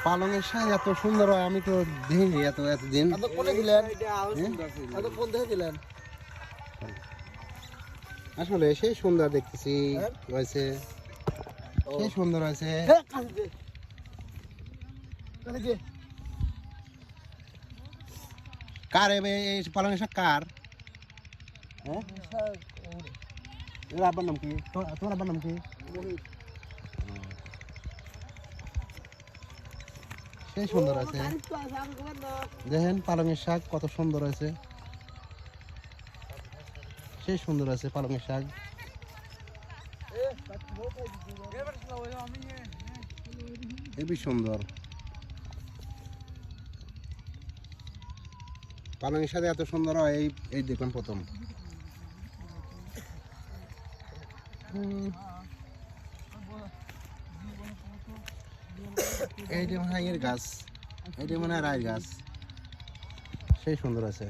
পালংয়ের শাক এত সুন্দর হয় আমি তো দেখিনি এতদিন। কোনে দিলেন? কোন থেকে দিলেন? আসলে সেই সুন্দর দেখতেছি হয়েছে, সেই সুন্দর হয়েছে। কার এই পালংয়ের শাক কার? হ্যাঁ আব্বার নাম কি? তোমার আব্বার নাম কি? সেই সুন্দর আছে, দেখেন পালংয়ের শাক কত সুন্দর আছে, সেই সুন্দর আছে পালংয়ের শাক। হেবি সুন্দর, পালংয়ের সাথে এত সুন্দর হয় এই দেখলাম প্রথম। এইটা মনে হয় এর গাছ, এইটা মনে হয় রায় গাছ, সেই সুন্দর আছে।